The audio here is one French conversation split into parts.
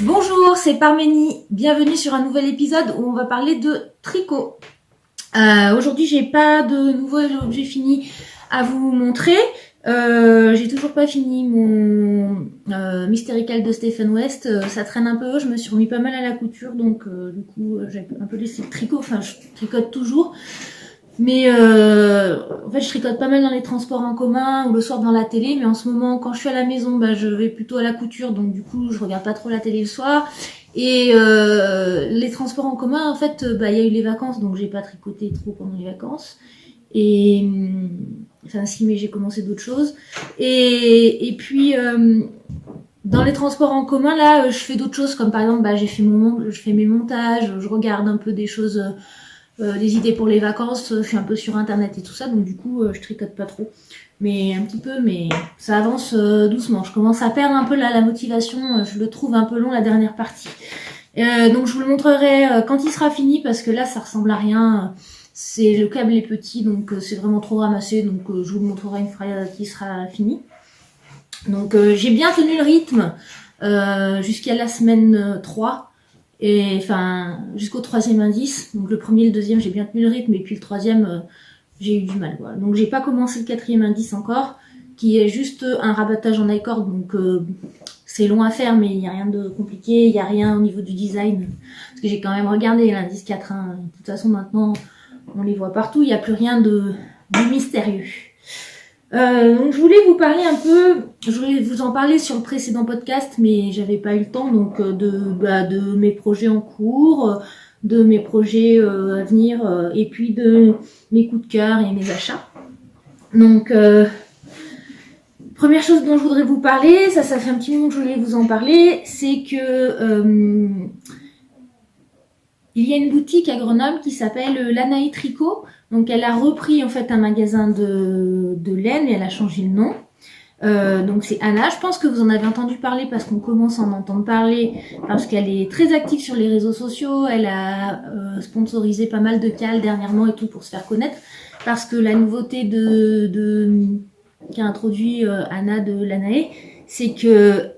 Bonjour, c'est Parménie. Bienvenue sur un nouvel épisode où on va parler de tricot. Aujourd'hui, j'ai pas de nouvel objet fini à vous montrer. J'ai toujours pas fini mon Mystical de Stephen West. Ça traîne un peu. Je me suis remis pas mal à la couture, donc du coup, j'ai un peu laissé le tricot. Enfin, je tricote toujours. Mais en fait, je tricote pas mal dans les transports en commun ou le soir devant la télé. Mais en ce moment, quand je suis à la maison, je vais plutôt à la couture. Donc du coup, je regarde pas trop la télé le soir. Et les transports en commun, en fait, il y a eu les vacances, donc j'ai pas tricoté trop pendant les vacances. Et enfin si, mais j'ai commencé d'autres choses. Et puis dans les transports en commun, là, je fais d'autres choses, comme par exemple, je fais mes montages, je regarde un peu des choses. Des idées pour les vacances, je suis un peu sur internet et tout ça, donc du coup je tricote pas trop, mais un petit peu, mais ça avance doucement. Je commence à perdre un peu la motivation, je le trouve un peu long la dernière partie. Donc je vous le montrerai quand il sera fini, parce que là ça ressemble à rien, le câble est petit, donc c'est vraiment trop ramassé, donc je vous le montrerai une fois qu'il sera fini. Donc j'ai bien tenu le rythme jusqu'à la semaine 3. Et enfin, jusqu'au 3e indice. Donc le premier et le deuxième, j'ai bien tenu le rythme, et puis le troisième, j'ai eu du mal. Voilà. Donc j'ai pas commencé le 4e indice encore, qui est juste un rabattage en I-cord. Donc c'est long à faire, mais il n'y a rien de compliqué, il n'y a rien au niveau du design. Parce que j'ai quand même regardé l'indice 4. Hein. De toute façon, maintenant, on les voit partout, il n'y a plus rien de mystérieux. Donc je voulais vous parler un peu, je voulais vous en parler sur le précédent podcast, mais j'avais pas eu le temps, donc de mes projets en cours, de mes projets à venir, et puis de mes coups de cœur et mes achats. Donc première chose dont je voudrais vous parler, ça fait un petit moment que je voulais vous en parler, c'est que il y a une boutique à Grenoble qui s'appelle Lanae Tricot. Donc elle a repris en fait un magasin de laine et elle a changé le nom. Donc c'est Anna. Je pense que vous en avez entendu parler parce qu'on commence à en entendre parler, parce qu'elle est très active sur les réseaux sociaux. Elle a sponsorisé pas mal de cales dernièrement et tout pour se faire connaître. Parce que la nouveauté qu'a introduit Anna de Lanae, c'est que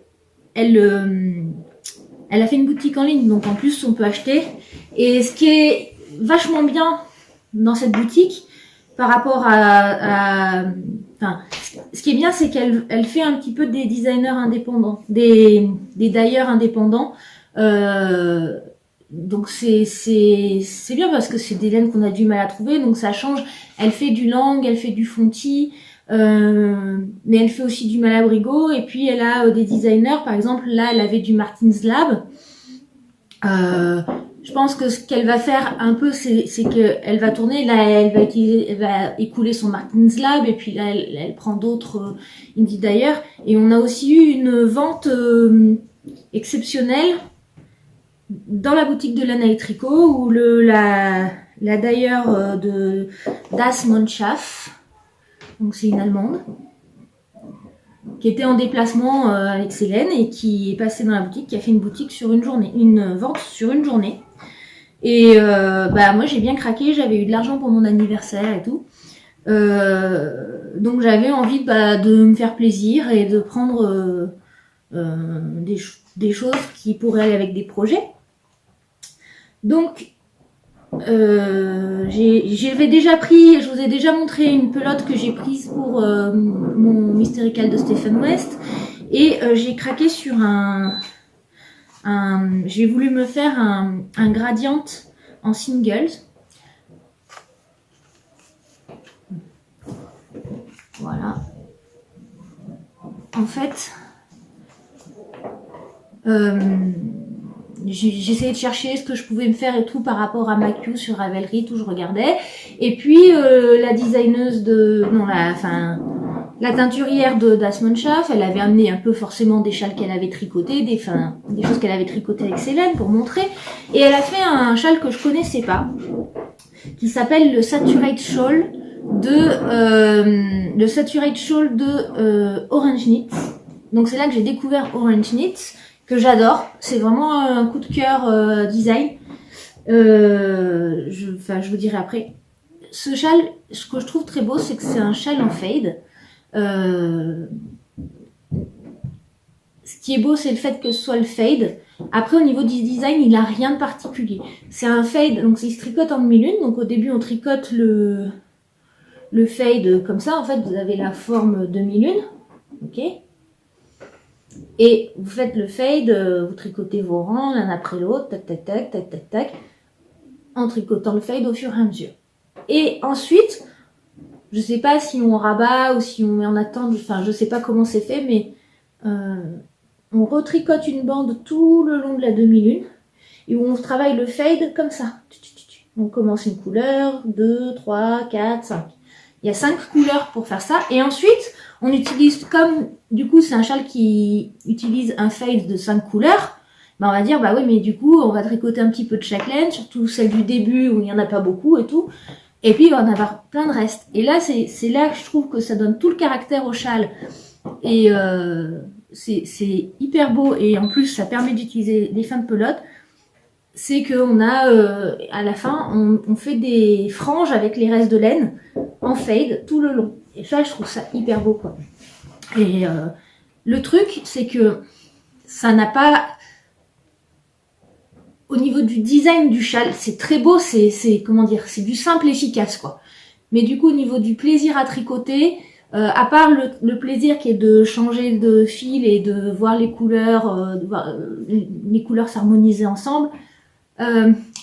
elle a fait une boutique en ligne, donc en plus on peut acheter. Et ce qui est vachement bien dans cette boutique, par rapport ce qui est bien, c'est qu'elle fait un petit peu des designers indépendants, des dyers indépendants. Donc c'est bien parce que c'est des laines qu'on a du mal à trouver, donc ça change. Elle fait du Lang, elle fait du Fonty, mais elle fait aussi du Malabrigo, et puis elle a des designers. Par exemple, là, elle avait du Martin's Lab. Je pense que ce qu'elle va faire un peu, c'est qu'elle va tourner, là elle va écouler son Martin's Lab, et puis là elle prend d'autres indie d'ailleurs. Et on a aussi eu une vente exceptionnelle dans la boutique de Lanae Tricot, où la d'ailleurs de Das Mondschaft, donc c'est une Allemande, qui était en déplacement avec ses laines et qui est passée dans la boutique, qui a fait une vente sur une journée. Et moi j'ai bien craqué, j'avais eu de l'argent pour mon anniversaire et tout. Donc j'avais envie de me faire plaisir et de prendre des choses qui pourraient aller avec des projets. Donc j'avais déjà pris, je vous ai déjà montré une pelote que j'ai prise pour mon Mystical de Stephen West, et j'ai craqué sur j'ai voulu me faire un gradient en singles. Voilà. En fait, j'essayais de chercher ce que je pouvais me faire et tout par rapport à Macue sur Ravelry, tout je regardais. Et puis la designeuse la teinturière de Das Mondschaft, elle avait amené un peu forcément des châles qu'elle avait tricotés, des choses qu'elle avait tricotées avec ses laines pour montrer. Et elle a fait un châle que je connaissais pas, qui s'appelle le Saturate Shawl de Orange Knits. Donc c'est là que j'ai découvert Orange Knits, que j'adore. C'est vraiment un coup de cœur design. Je vous dirai après. ce châle, ce que je trouve très beau, c'est que c'est un châle en fade. Ce qui est beau, c'est le fait que ce soit le fade. Après, au niveau du design, il n'a rien de particulier. C'est un fade, donc il se tricote en demi-lune. Donc au début, on tricote le fade comme ça. En fait, vous avez la forme demi-lune. Ok. Et vous faites le fade, vous tricotez vos rangs l'un après l'autre, tac, tac, tac, tac, tac, tac, en tricotant le fade au fur et à mesure. Et ensuite, je sais pas si on rabat ou si on met en attente, enfin, je sais pas comment c'est fait, mais on retricote une bande tout le long de la demi-lune et où on travaille le fade comme ça. On commence une couleur, 2, 3, 4, 5. Il y a 5 couleurs pour faire ça. Et ensuite, on utilise comme, du coup, c'est un châle qui utilise un fade de 5 couleurs. Ben, on va dire, bah oui, mais du coup, on va tricoter un petit peu de chaque laine, surtout celle du début où il n'y en a pas beaucoup et tout. Et puis, il va en avoir plein de restes. Et là, c'est là que je trouve que ça donne tout le caractère au châle. Et c'est hyper beau. Et en plus, ça permet d'utiliser les fins de pelote. C'est qu'on a, à la fin, on fait des franges avec les restes de laine en fade tout le long. Et ça, je trouve ça hyper beau, quoi. Et le truc, c'est que ça n'a pas... Au niveau du design du châle, c'est très beau, c'est comment dire, c'est du simple efficace, quoi. Mais du coup, au niveau du plaisir à tricoter, à part le plaisir qui est de changer de fil et de voir les couleurs, de voir les couleurs s'harmoniser ensemble,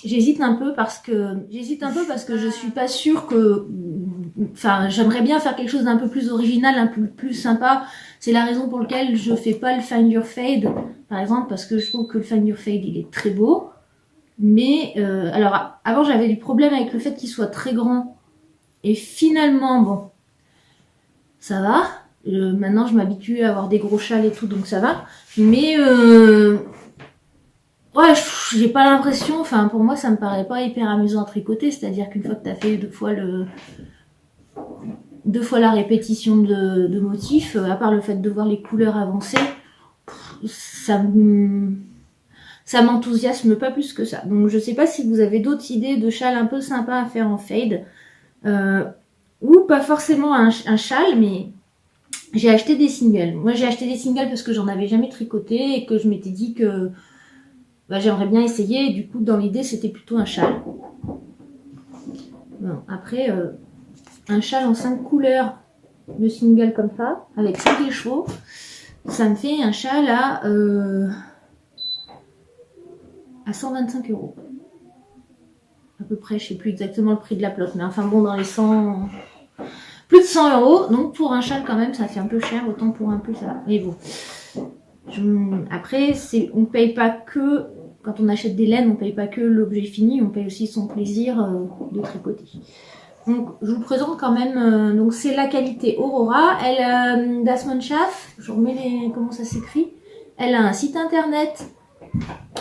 j'hésite un peu parce que je suis pas sûre que, enfin, j'aimerais bien faire quelque chose d'un peu plus original, un peu plus sympa. C'est la raison pour laquelle je fais pas le Find Your Fade, par exemple, parce que je trouve que le Find Your Fade, il est très beau. Mais, alors, avant, j'avais du problème avec le fait qu'il soit très grand. Et finalement, bon, ça va. Maintenant, je m'habitue à avoir des gros châles et tout, donc ça va. Mais, ouais, j'ai pas l'impression, enfin, pour moi, ça me paraît pas hyper amusant à tricoter. C'est-à-dire qu'une fois que t'as fait deux fois la répétition de motifs, à part le fait de voir les couleurs avancer, ça m'enthousiasme pas plus que ça. Donc je sais pas si vous avez d'autres idées de châles un peu sympas à faire en fade. Ou pas forcément un châle, mais j'ai acheté des singles. Moi j'ai acheté des singles parce que j'en avais jamais tricoté et que je m'étais dit que j'aimerais bien essayer. Et du coup dans l'idée c'était plutôt un châle. Bon, après un châle en 5 couleurs de single comme ça, avec 5 écheveaux, ça me fait un châle à 125 €. À peu près, je sais plus exactement le prix de la plotte, mais enfin bon, dans les 100... Plus de 100 €, donc pour un châle quand même, ça fait un peu cher, autant pour un peu ça va. Mais bon. Après, on paye pas que... Quand on achète des laines, on paye pas que l'objet fini, on paye aussi son plaisir de tricoter. Donc, je vous présente quand même... donc, c'est la qualité Aurora. Elle, Das Mannschaft, je remets comment ça s'écrit. Elle a un site internet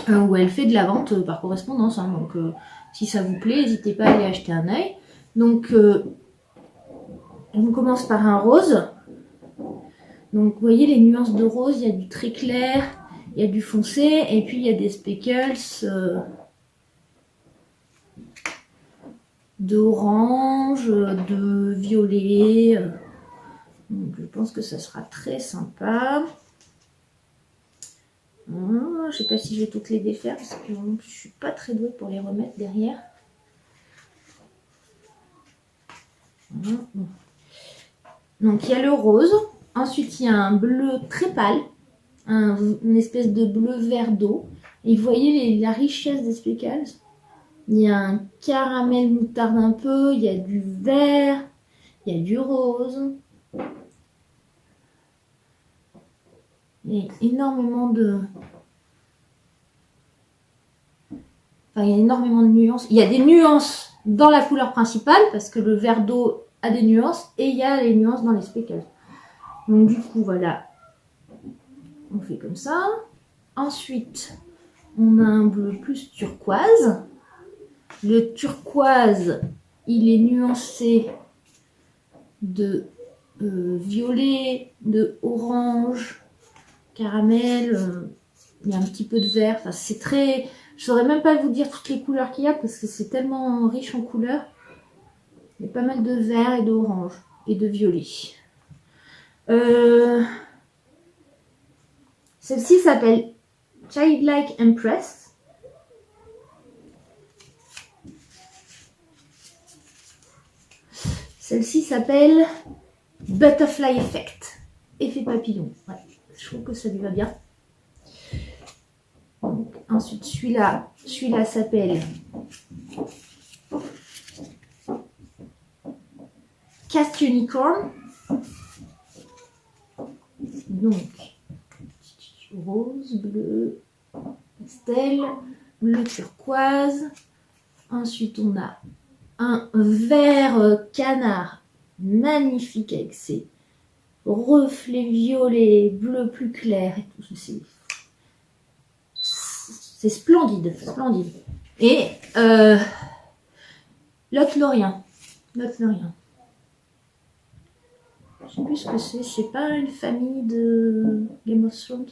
où elle fait de la vente par correspondance. Hein, donc, si ça vous plaît, n'hésitez pas à aller acheter un œil. Donc, on commence par un rose. Donc, vous voyez les nuances de rose. Il y a du très clair, il y a du foncé, et puis il y a des speckles d'orange, de violet. Donc, je pense que ça sera très sympa. Je sais pas si je vais toutes les défaire parce que je suis pas très douée pour les remettre derrière. Donc il y a le rose, ensuite il y a un bleu très pâle, une espèce de bleu vert d'eau. Et vous voyez la richesse des speckles. Il y a un caramel moutarde un peu, il y a du vert, il y a du rose. Il y a énormément de... Enfin, il y a énormément de nuances. Il y a des nuances dans la couleur principale, parce que le vert d'eau a des nuances, et il y a les nuances dans les speckles. Donc du coup, voilà. On fait comme ça. Ensuite, on a un bleu plus turquoise. Le turquoise, il est nuancé de violet, de orange, caramel, il y a un petit peu de vert. Enfin, c'est très... Je saurais même pas vous dire toutes les couleurs qu'il y a parce que c'est tellement riche en couleurs. Il y a pas mal de vert et d'orange et de violet. Celle-ci s'appelle Childlike Empress. Celle-ci s'appelle Butterfly Effect. Effet papillon. Ouais, je trouve que ça lui va bien. Donc, ensuite, celui-là s'appelle Cast Unicorn. Donc, rose, bleu, pastel, bleu turquoise. Ensuite, on a un vert canard magnifique avec ses reflets violets, bleu plus clair et tout. C'est splendide, splendide. Et Lothlorien. Lothlorien. Je sais plus ce que c'est pas une famille de Game of Thrones.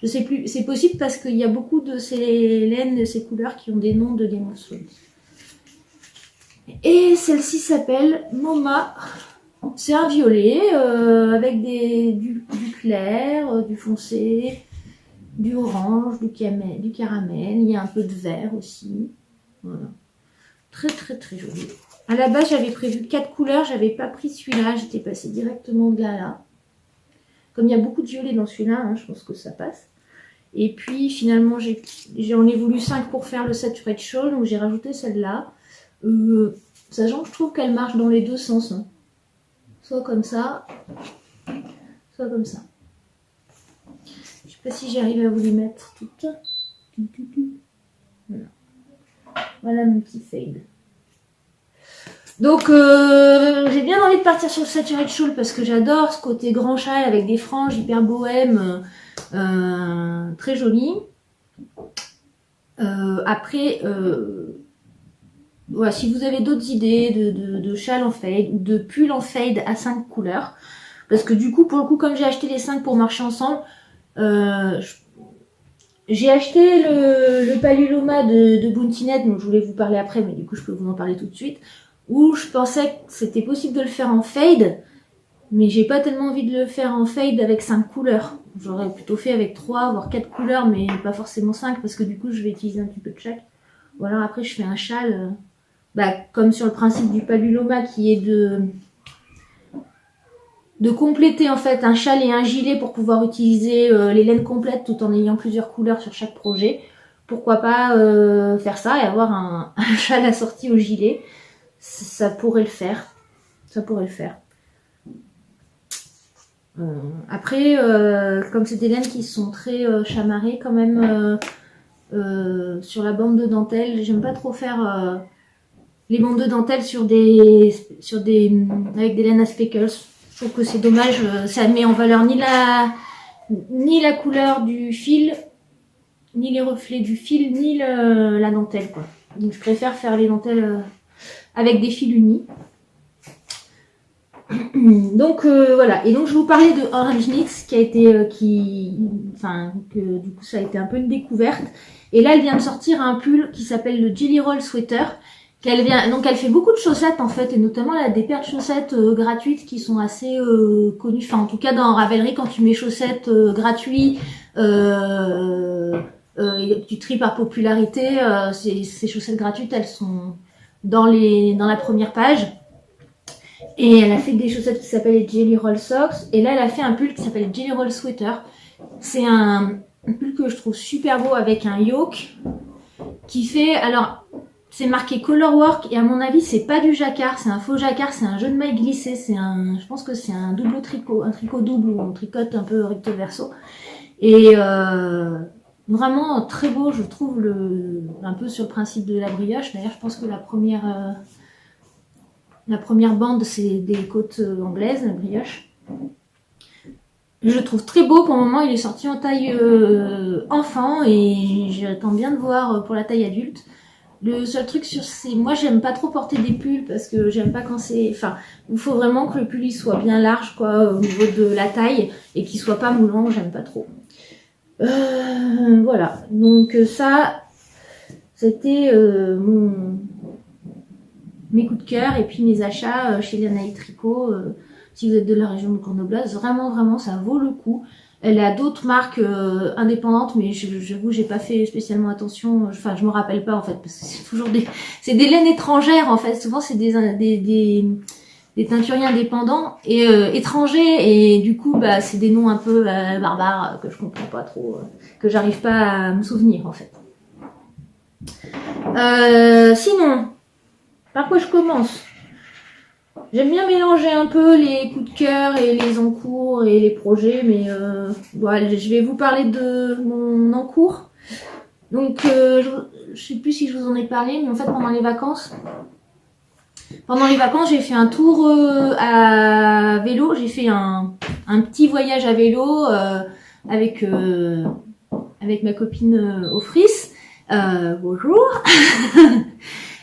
Je sais plus, c'est possible parce qu'il y a beaucoup de ces laines, de ces couleurs qui ont des noms de Game of Thrones. Et celle-ci s'appelle Moma. C'est un violet avec du clair, du foncé, du orange, du caramel. Il y a un peu de vert aussi. Voilà. Très très très joli. À la base, j'avais prévu 4 couleurs, j'avais pas pris celui-là, j'étais passée directement de là à là. Comme il y a beaucoup de violet dans celui-là, hein, je pense que ça passe. Et puis finalement, j'en ai voulu 5 pour faire le Saturate Shawl, donc j'ai rajouté celle-là. Sachant que je trouve qu'elle marche dans les deux sens. Hein. Soit comme ça, soit comme ça. Je sais pas si j'arrive à vous les mettre toutes. Voilà. Voilà mon petit fade. Donc j'ai bien envie de partir sur le Saturate Shawl parce que j'adore ce côté grand châle avec des franges hyper bohème, très joli. Après, voilà, si vous avez d'autres idées de châle en fade ou de pull en fade à 5 couleurs, parce que du coup, pour le coup, comme j'ai acheté les 5 pour marcher ensemble, j'ai acheté le Paluloma de Bountynet, dont je voulais vous parler après, mais du coup, je peux vous en parler tout de suite. Où je pensais que c'était possible de le faire en fade, mais j'ai pas tellement envie de le faire en fade avec 5 couleurs. J'aurais plutôt fait avec 3 voire 4 couleurs, mais pas forcément 5 parce que du coup je vais utiliser un petit peu de chaque. Ou alors après je fais un châle, comme sur le principe du Paluloma qui est de compléter en fait un châle et un gilet pour pouvoir utiliser les laines complètes tout en ayant plusieurs couleurs sur chaque projet. Pourquoi pas faire ça et avoir un châle assorti au gilet. Ça pourrait le faire. Ça pourrait le faire. Après, comme c'est des laines qui sont très chamarrées quand même sur la bande de dentelle, j'aime pas trop faire les bandes de dentelle avec des laines à speckles. Je trouve que c'est dommage, ça met en valeur ni la couleur du fil, ni les reflets du fil, ni la dentelle quoi. Donc je préfère faire les dentelles avec des fils unis. Donc voilà, et donc je vous parlais de Orange Knits qui a été que du coup ça a été un peu une découverte. Et là elle vient de sortir un pull qui s'appelle le Jelly Roll Sweater. Donc elle fait beaucoup de chaussettes en fait, et notamment elle a des paires de chaussettes gratuites qui sont assez connues. Enfin en tout cas dans Ravelry quand tu mets chaussettes gratuits et tu tries par popularité, ces chaussettes gratuites elles sont dans la première page. Et elle a fait des chaussettes qui s'appellent les Jelly Roll Socks. Et là, elle a fait un pull qui s'appelle Jelly Roll Sweater. C'est un pull que je trouve super beau avec un yoke qui fait... Alors, c'est marqué Colorwork et à mon avis, c'est pas du jacquard. C'est un faux jacquard, c'est un jeu de maille glissé. Je pense que c'est un double tricot, un tricot double où on tricote un peu recto verso. Et vraiment très beau, je trouve, un peu sur le principe de la brioche. D'ailleurs, je pense que la première bande, c'est des côtes anglaises, la brioche. Je le trouve très beau. Pour le moment, il est sorti en taille enfant et j'attends bien de voir pour la taille adulte. Le seul truc moi, j'aime pas trop porter des pulls parce que j'aime pas quand c'est... Enfin, il faut vraiment que le pull il soit bien large, quoi, au niveau de la taille et qu'il soit pas moulant, j'aime pas trop. Voilà. Donc ça, c'était mes coups de cœur et puis mes achats chez Lanaï Tricot. Si vous êtes de la région de Grenoble, vraiment, ça vaut le coup. Elle a d'autres marques indépendantes, mais j'avoue, j'ai pas fait spécialement attention. Enfin, je me rappelle pas en fait, parce que c'est toujours c'est des laines étrangères en fait. Souvent, c'est des teinturiers indépendants et étrangers, et du coup, bah, c'est des noms un peu barbares que je comprends pas trop, que j'arrive pas à me souvenir en fait. Sinon, par quoi je commence? J'aime bien mélanger un peu les coups de cœur et les encours et les projets, mais bon, je vais vous parler de mon encours. Donc, je sais plus si je vous en ai parlé, mais en fait, pendant les vacances, j'ai fait un tour à vélo. J'ai fait un petit voyage à vélo avec ma copine Ofris. Bonjour.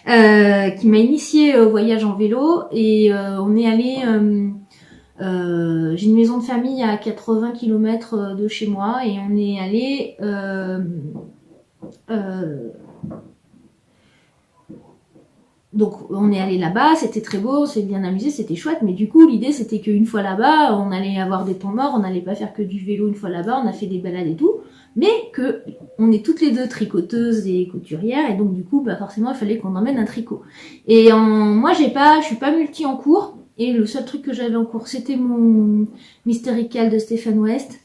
Qui m'a initiée au voyage en vélo, et on est allé j'ai une maison de famille à 80 km de chez moi, et on est allé donc on est allé là-bas, c'était très beau, on s'est bien amusé, c'était chouette, mais du coup l'idée c'était qu'une fois là-bas, on allait avoir des temps morts, on n'allait pas faire que du vélo une fois là-bas, on a fait des balades et tout, mais que on est toutes les deux tricoteuses et couturières, et donc du coup bah forcément il fallait qu'on emmène un tricot. Et moi je suis pas multi en cours, et le seul truc que j'avais en cours c'était mon Mystérical de Stéphane West,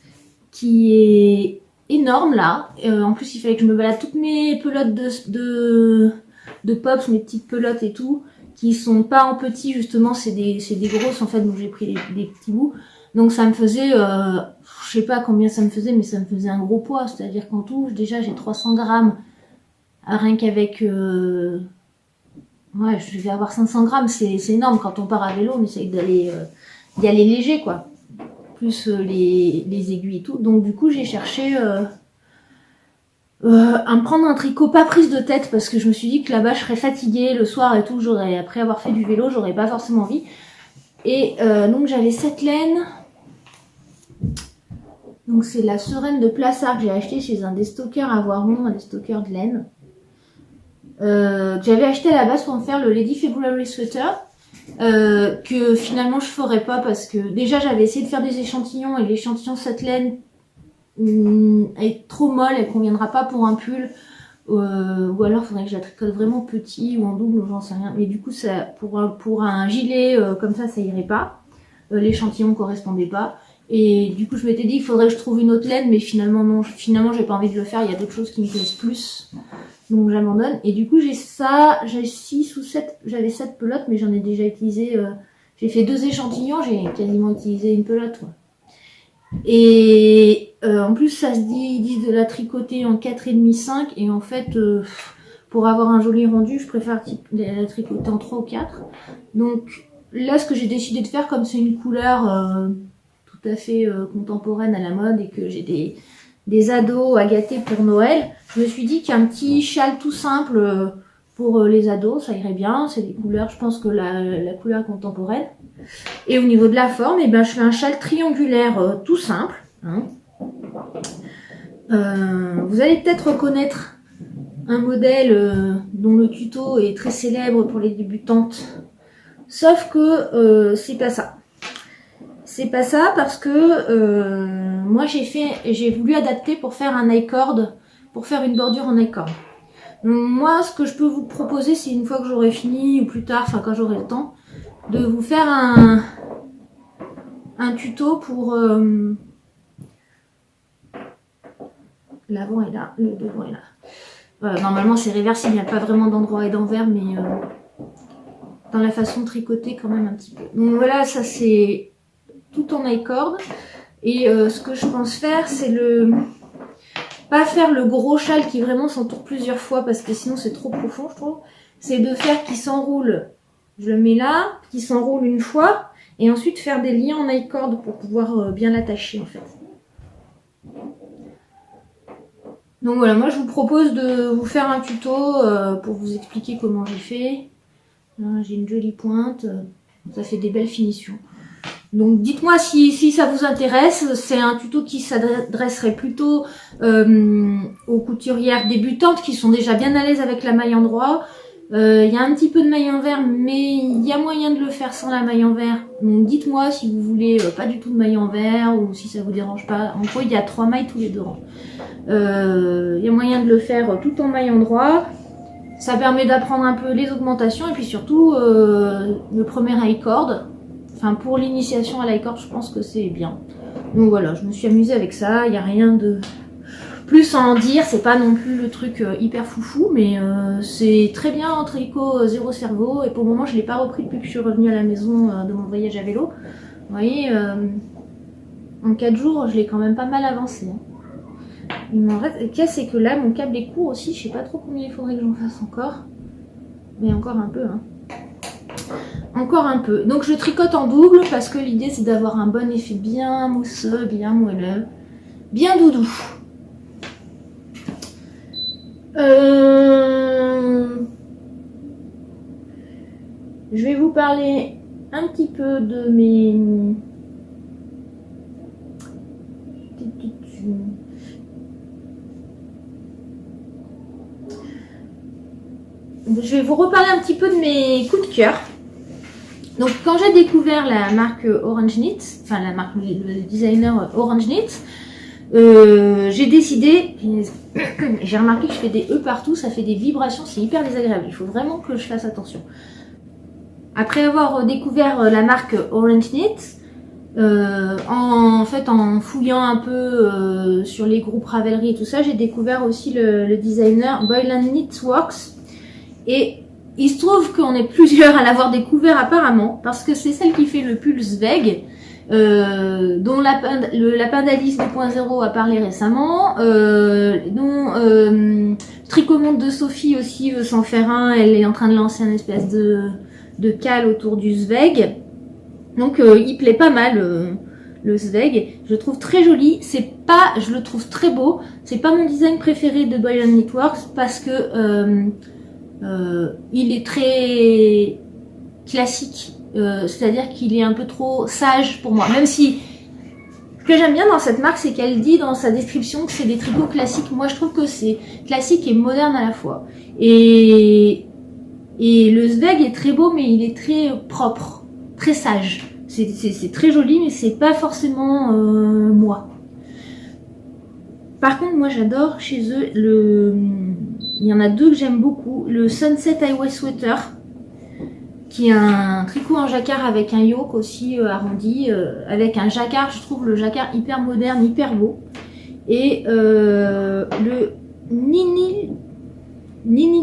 qui est énorme là. En plus il fallait que je me balade toutes mes pelotes de pops, mes petites pelotes et tout, qui sont pas en petit justement, c'est des grosses en fait, donc j'ai pris des petits bouts. Donc ça me faisait, je sais pas combien ça me faisait, mais ça me faisait un gros poids, c'est-à-dire qu'en tout, déjà j'ai 300 grammes, rien qu'avec, ouais, je vais avoir 500 grammes, c'est énorme. Quand on part à vélo, on essaye d'y aller léger quoi, plus les aiguilles et tout. Donc du coup j'ai cherché à me prendre un tricot pas prise de tête, parce que je me suis dit que là-bas je serais fatiguée le soir et tout, après avoir fait du vélo, j'aurais pas forcément envie. Et donc j'avais cette laine. Donc c'est la Sereine de Plassard que j'ai acheté chez un déstockeur à Voiron, un déstockeur de laine. Que j'avais acheté à la base pour me faire le Lady February Sweater. Que finalement je ferais pas, parce que déjà j'avais essayé de faire des échantillons, et l'échantillon cette laine est trop molle, elle conviendra pas pour un pull. Ou alors il faudrait que je la tricote vraiment petit ou en double, ou j'en sais rien. Mais du coup ça, pour un gilet comme ça irait pas. L'échantillon correspondait pas. Et du coup je m'étais dit il faudrait que je trouve une autre laine, mais finalement non, j'ai pas envie de le faire, il y a d'autres choses qui me plaisent plus, donc j'abandonne. Et du coup j'ai 6 ou 7, j'avais 7 pelotes, mais j'en ai déjà utilisé, j'ai fait 2 échantillons, j'ai quasiment utilisé une pelote quoi. Et en plus ça se dit, ils disent de la tricoter en 4,5, 5, et en fait pour avoir un joli rendu je préfère la tricoter en 3 ou 4. Donc là ce que j'ai décidé de faire, comme c'est une couleur tout à fait contemporaine à la mode, et que j'ai des ados à gâter pour Noël, je me suis dit qu'un petit châle tout simple pour les ados, ça irait bien. C'est des couleurs, je pense que la couleur est contemporaine. Et au niveau de la forme, je fais un châle triangulaire tout simple. Hein. Vous allez peut-être reconnaître un modèle dont le tuto est très célèbre pour les débutantes. Sauf que c'est pas ça. C'est pas ça, parce que moi j'ai voulu adapter pour faire un I-cord, pour faire une bordure en I-cord. Moi ce que je peux vous proposer, c'est une fois que j'aurai fini, ou plus tard, enfin quand j'aurai le temps, de vous faire un tuto pour l'avant est là, le devant est là. Normalement c'est réversible, il n'y a pas vraiment d'endroit et d'envers, mais dans la façon de tricoter quand même un petit peu. Donc voilà, ça c'est tout en I-cord. Et ce que je pense faire, c'est pas faire le gros châle qui vraiment s'entoure plusieurs fois, parce que sinon c'est trop profond je trouve. C'est de faire qui s'enroule, je le mets là, qui s'enroule une fois, et ensuite faire des liens en I-cord pour pouvoir bien l'attacher en fait. Donc voilà, moi je vous propose de vous faire un tuto pour vous expliquer comment j'ai fait. Là, j'ai une jolie pointe, ça fait des belles finitions. Donc dites-moi si ça vous intéresse. C'est un tuto qui s'adresserait plutôt aux couturières débutantes qui sont déjà bien à l'aise avec la maille endroit, Il y a un petit peu de maille en verre, mais il y a moyen de le faire sans la maille en verre. Donc dites-moi si vous voulez pas du tout de maille en verre ou si ça vous dérange pas. En gros, il y a 3 mailles tous les 2 rangs. Il y a moyen de le faire tout en maille endroit. Ça permet d'apprendre un peu les augmentations et puis surtout le premier high cord. Enfin, pour l'initiation à l'high cord, je pense que c'est bien. Donc voilà, je me suis amusée avec ça. Il n'y a rien de plus à en dire. C'est pas non plus le truc hyper foufou, mais c'est très bien en tricot zéro cerveau. Et pour le moment, je l'ai pas repris depuis que je suis revenue à la maison de mon voyage à vélo. Vous voyez, en 4 jours, je l'ai quand même pas mal avancé. Hein. Il m'en reste. Le cas, c'est que là, mon câble est court aussi. Je sais pas trop combien il faudrait que j'en fasse encore. Mais encore un peu, hein. Encore un peu. Donc, je tricote en double parce que l'idée, c'est d'avoir un bon effet bien mousseux, bien moelleux, bien doudou. Je vais vous parler un petit peu de mes... Je vais vous reparler un petit peu de mes coups de cœur. Donc quand j'ai découvert la marque Orange Knit, enfin la marque, le designer Orange Knit, j'ai décidé, j'ai remarqué que je fais des E partout, ça fait des vibrations, c'est hyper désagréable. Il faut vraiment que je fasse attention. Après avoir découvert la marque Orange Knit, en fouillant un peu sur les groupes Ravelry et tout ça, j'ai découvert aussi le designer Boylan Knitworks. Et il se trouve qu'on est plusieurs à l'avoir découvert apparemment, parce que c'est celle qui fait le pull Zweig, dont Lapin d'Alice 2.0 a parlé récemment, dont Tricot Monde de Sophie aussi veut s'en faire un, elle est en train de lancer une espèce de cale autour du Zweig. Donc il plaît pas mal le Zweig, je le trouve très joli, je le trouve très beau, c'est pas mon design préféré de Boylan Knitworks parce que il est très classique, c'est-à-dire qu'il est un peu trop sage pour moi, même si ce que j'aime bien dans cette marque, c'est qu'elle dit dans sa description que c'est des tricots classiques. Moi je trouve que c'est classique et moderne à la fois, et le Zweig est très beau, mais il est très propre, très sage, c'est très joli, mais c'est pas forcément moi. Par contre, moi j'adore chez eux il y en a 2 que j'aime beaucoup. Le Sunset Highway Sweater, qui est un tricot en jacquard avec un yoke aussi arrondi, avec un jacquard, je trouve le jacquard hyper moderne, hyper beau. Et le Nini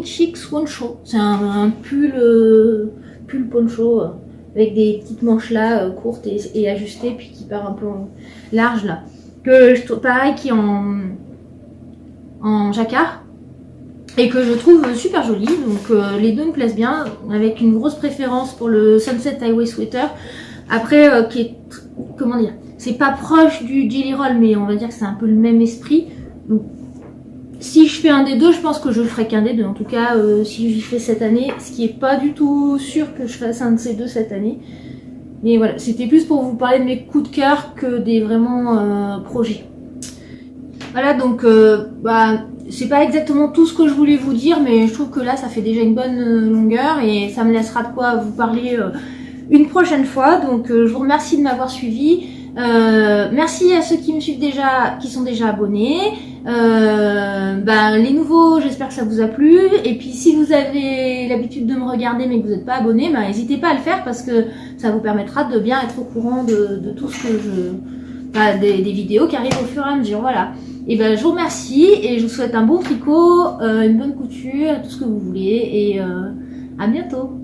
Chic Swanshaw, c'est un pull poncho avec des petites manches là courtes et ajustées, puis qui part un peu large là. Que je trouve pareil, qui est en jacquard et que je trouve super joli. Donc les deux me plaisent bien, avec une grosse préférence pour le Sunset Highway Sweater. Après qui est, comment dire, c'est pas proche du Jelly Roll, mais on va dire que c'est un peu le même esprit. Donc si je fais un des deux, je pense que je ferai qu'un des deux. En tout cas si j'y fais cette année, ce qui est pas du tout sûr que je fasse un de ces deux cette année. Mais voilà, c'était plus pour vous parler de mes coups de cœur que des vraiment projets. Voilà, donc c'est pas exactement tout ce que je voulais vous dire, mais je trouve que là ça fait déjà une bonne longueur et ça me laissera de quoi vous parler une prochaine fois. Donc je vous remercie de m'avoir suivi. Merci à ceux qui me suivent déjà, qui sont déjà abonnés. Les nouveaux, j'espère que ça vous a plu. Et puis si vous avez l'habitude de me regarder mais que vous n'êtes pas abonné, n'hésitez pas à le faire parce que ça vous permettra de bien être au courant de tout ce que des vidéos qui arrivent au fur et à mesure. Voilà. Et je vous remercie et je vous souhaite un bon tricot, une bonne couture, tout ce que vous voulez, et à bientôt.